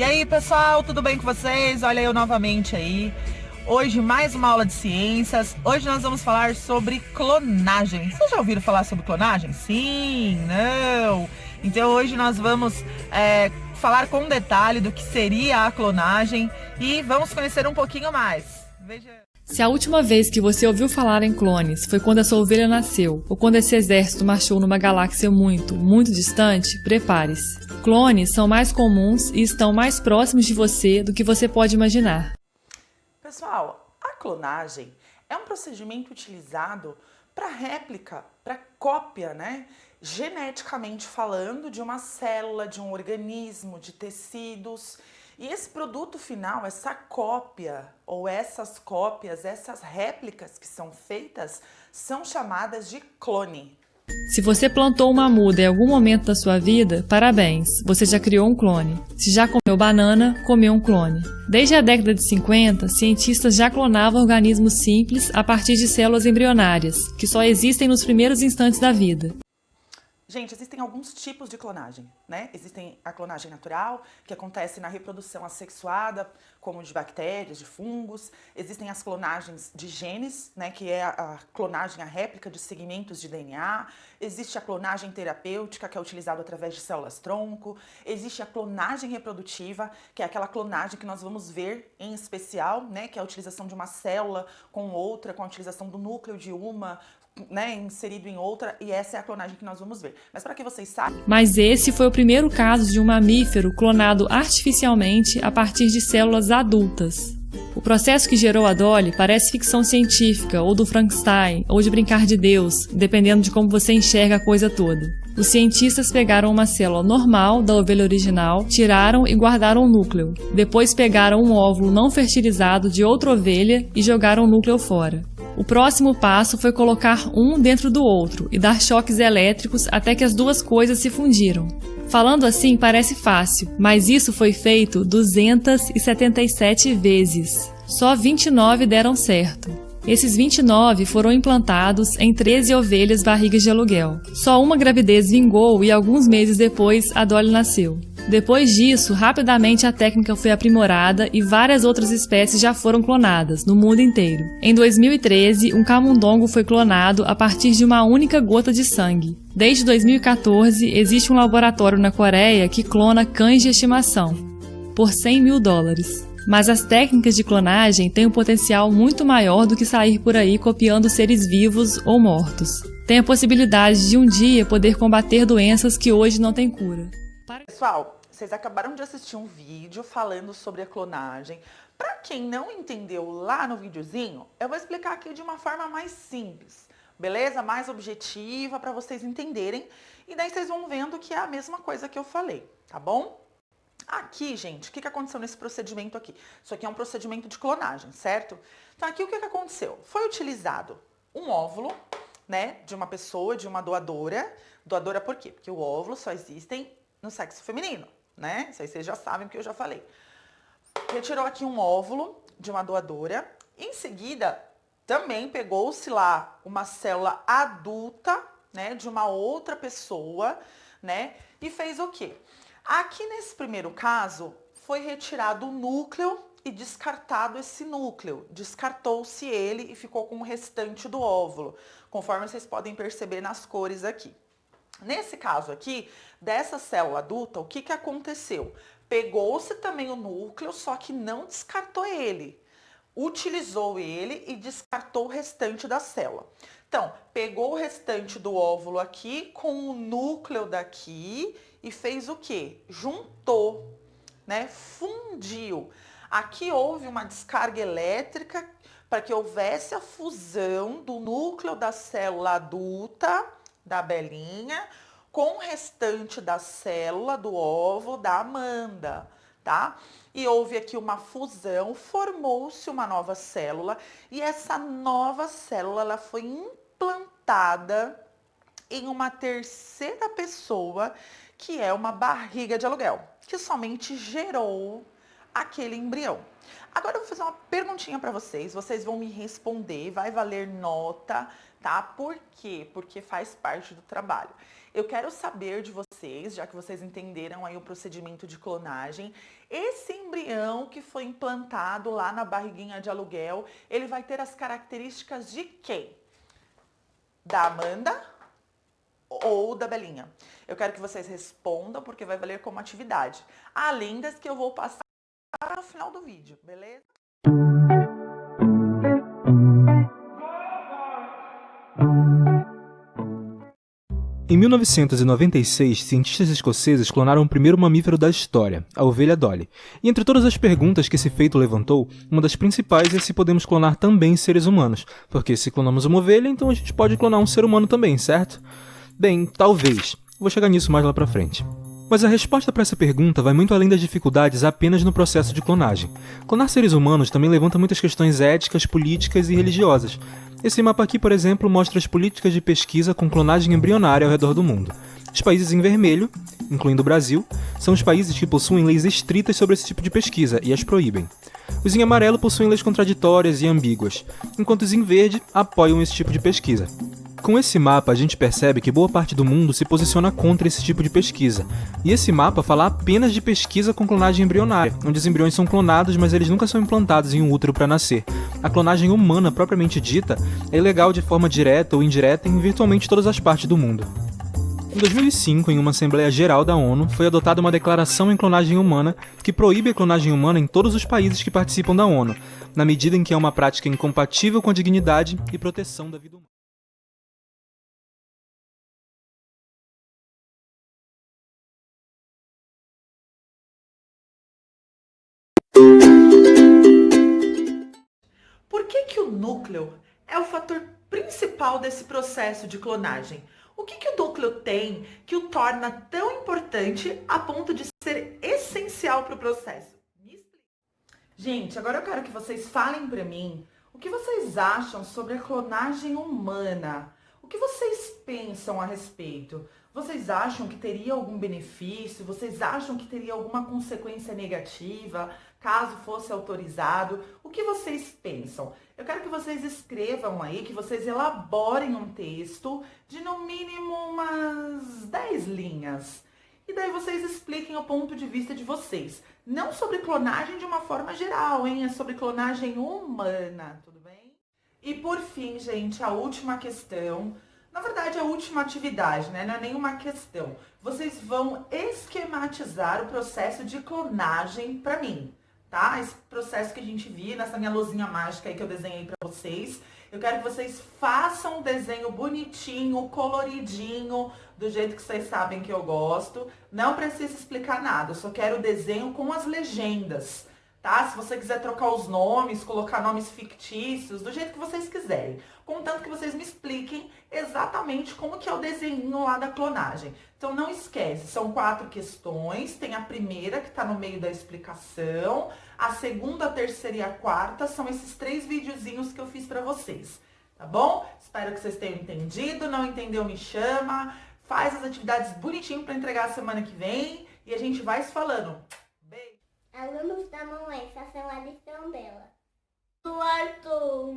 E aí, pessoal, tudo bem com vocês? Olha eu novamente aí. Hoje mais uma aula de ciências. Hoje nós vamos falar sobre clonagem. Vocês já ouviram falar sobre clonagem? Sim, não. Então hoje nós vamos falar com detalhe do que seria a clonagem e vamos conhecer um pouquinho mais. Veja. Se a última vez que você ouviu falar em clones foi quando a sua ovelha nasceu, ou quando esse exército marchou numa galáxia muito, muito distante, prepare-se. Clones são mais comuns e estão mais próximos de você do que você pode imaginar. Pessoal, a clonagem é um procedimento utilizado para réplica, para cópia, geneticamente falando, de uma célula, de um organismo, de tecidos. E esse produto final, essa cópia ou essas cópias, essas réplicas que são feitas, são chamadas de clone. Se você plantou uma muda em algum momento da sua vida, parabéns, você já criou um clone. Se já comeu banana, comeu um clone. Desde a década de 50, cientistas já clonavam organismos simples a partir de células embrionárias, que só existem nos primeiros instantes da vida. Gente, existem alguns tipos de clonagem, Existem a clonagem natural, que acontece na reprodução assexuada, como de bactérias, de fungos. Existem as clonagens de genes, que é a clonagem, a réplica de segmentos de DNA. Existe a clonagem terapêutica, que é utilizada através de células-tronco. Existe a clonagem reprodutiva, que é aquela clonagem que nós vamos ver em especial, que é a utilização de uma célula com outra, com a utilização do núcleo de uma, inserido em outra, e essa é a clonagem que nós vamos ver. Mas para que vocês saibam... Mas esse foi o primeiro caso de um mamífero clonado artificialmente a partir de células adultas. O processo que gerou a Dolly parece ficção científica, ou do Frankenstein, ou de brincar de Deus, dependendo de como você enxerga a coisa toda. Os cientistas pegaram uma célula normal da ovelha original, tiraram e guardaram o núcleo. Depois pegaram um óvulo não fertilizado de outra ovelha e jogaram o núcleo fora. O próximo passo foi colocar um dentro do outro e dar choques elétricos até que as duas coisas se fundiram. Falando assim parece fácil, mas isso foi feito 277 vezes. Só 29 deram certo. Esses 29 foram implantados em 13 ovelhas barrigas de aluguel. Só uma gravidez vingou e alguns meses depois a Dolly nasceu. Depois disso, rapidamente a técnica foi aprimorada e várias outras espécies já foram clonadas, no mundo inteiro. Em 2013, um camundongo foi clonado a partir de uma única gota de sangue. Desde 2014, existe um laboratório na Coreia que clona cães de estimação, por $100 mil. Mas as técnicas de clonagem têm um potencial muito maior do que sair por aí copiando seres vivos ou mortos. Tem a possibilidade de um dia poder combater doenças que hoje não têm cura. Pessoal, vocês acabaram de assistir um vídeo falando sobre a clonagem. Para quem não entendeu lá no videozinho, eu vou explicar aqui de uma forma mais simples, beleza? Mais objetiva para vocês entenderem. E daí vocês vão vendo que é a mesma coisa que eu falei, tá bom? Aqui, gente, o que aconteceu nesse procedimento aqui? Isso aqui é um procedimento de clonagem, certo? Então aqui o que aconteceu? Foi utilizado um óvulo, de uma pessoa, de uma doadora. Doadora por quê? Porque o óvulo só existem no sexo feminino, Isso aí vocês já sabem, porque eu já falei. Retirou aqui um óvulo de uma doadora. Em seguida, também pegou-se lá uma célula adulta, de uma outra pessoa, E fez o quê? Aqui nesse primeiro caso, foi retirado o núcleo e descartado esse núcleo. Descartou-se ele e ficou com o restante do óvulo, conforme vocês podem perceber nas cores aqui. Nesse caso aqui, dessa célula adulta, o que aconteceu? Pegou-se também o núcleo, só que não descartou ele. Utilizou ele e descartou o restante da célula. Então, pegou o restante do óvulo aqui com o núcleo daqui e fez o quê? Juntou, Fundiu. Aqui houve uma descarga elétrica para que houvesse a fusão do núcleo da célula adulta, da Belinha, com o restante da célula do óvulo da Amanda, tá? E houve aqui uma fusão, formou-se uma nova célula e essa nova célula ela foi implantada em uma terceira pessoa, que é uma barriga de aluguel, que somente gerou aquele embrião. Agora eu vou fazer uma perguntinha para vocês, vocês vão me responder, vai valer nota, tá? Por quê? Porque faz parte do trabalho. Eu quero saber de vocês vocês, já que vocês entenderam aí o procedimento de clonagem. Esse embrião que foi implantado lá na barriguinha de aluguel, ele vai ter as características de quem? Da Amanda ou da Belinha? Eu quero que vocês respondam, porque vai valer como atividade. Além das que eu vou passar no final do vídeo, beleza? Em 1996, cientistas escoceses clonaram o primeiro mamífero da história, a ovelha Dolly. E entre todas as perguntas que esse feito levantou, uma das principais é se podemos clonar também seres humanos, porque se clonamos uma ovelha, então a gente pode clonar um ser humano também, certo? Bem, talvez. Vou chegar nisso mais lá pra frente. Mas a resposta para essa pergunta vai muito além das dificuldades apenas no processo de clonagem. Clonar seres humanos também levanta muitas questões éticas, políticas e religiosas. Esse mapa aqui, por exemplo, mostra as políticas de pesquisa com clonagem embrionária ao redor do mundo. Os países em vermelho, incluindo o Brasil, são os países que possuem leis estritas sobre esse tipo de pesquisa e as proíbem. Os em amarelo possuem leis contraditórias e ambíguas, enquanto os em verde apoiam esse tipo de pesquisa. Com esse mapa, a gente percebe que boa parte do mundo se posiciona contra esse tipo de pesquisa. E esse mapa fala apenas de pesquisa com clonagem embrionária, onde os embriões são clonados, mas eles nunca são implantados em um útero para nascer. A clonagem humana, propriamente dita, é ilegal de forma direta ou indireta em virtualmente todas as partes do mundo. Em 2005, em uma Assembleia Geral da ONU, foi adotada uma declaração em clonagem humana que proíbe a clonagem humana em todos os países que participam da ONU, na medida em que é uma prática incompatível com a dignidade e proteção da vida humana. Por que o núcleo é o fator principal desse processo de clonagem? O que o núcleo tem que o torna tão importante a ponto de ser essencial para o processo? Me explica. Gente, agora eu quero que vocês falem para mim o que vocês acham sobre a clonagem humana. O que vocês pensam a respeito? Vocês acham que teria algum benefício? Vocês acham que teria alguma consequência negativa caso fosse autorizado? O que vocês pensam? Eu quero que vocês escrevam aí, que vocês elaborem um texto de no mínimo umas 10 linhas. E daí vocês expliquem o ponto de vista de vocês. Não sobre clonagem de uma forma geral, hein? É sobre clonagem humana, tudo bem? E por fim, gente, a última questão. Na verdade, a última atividade, né? Não é nenhuma questão. Vocês vão esquematizar o processo de clonagem para mim, tá? Esse processo que a gente viu nessa minha luzinha mágica aí que eu desenhei para vocês. Eu quero que vocês façam um desenho bonitinho, coloridinho, do jeito que vocês sabem que eu gosto. Não precisa explicar nada, eu só quero o desenho com as legendas, tá? Se você quiser trocar os nomes, colocar nomes fictícios, do jeito que vocês quiserem. Contanto que vocês me expliquem exatamente como que é o desenho lá da clonagem. Então não esquece, são 4 questões, tem a primeira que está no meio da explicação, a segunda, a terceira e a quarta são esses 3 videozinhos que eu fiz para vocês, tá bom? Espero que vocês tenham entendido, não entendeu me chama, faz as atividades bonitinho para entregar a semana que vem e a gente vai se falando. Beijo! Alunos da mamãe, façam a lição dela. Do Arthur,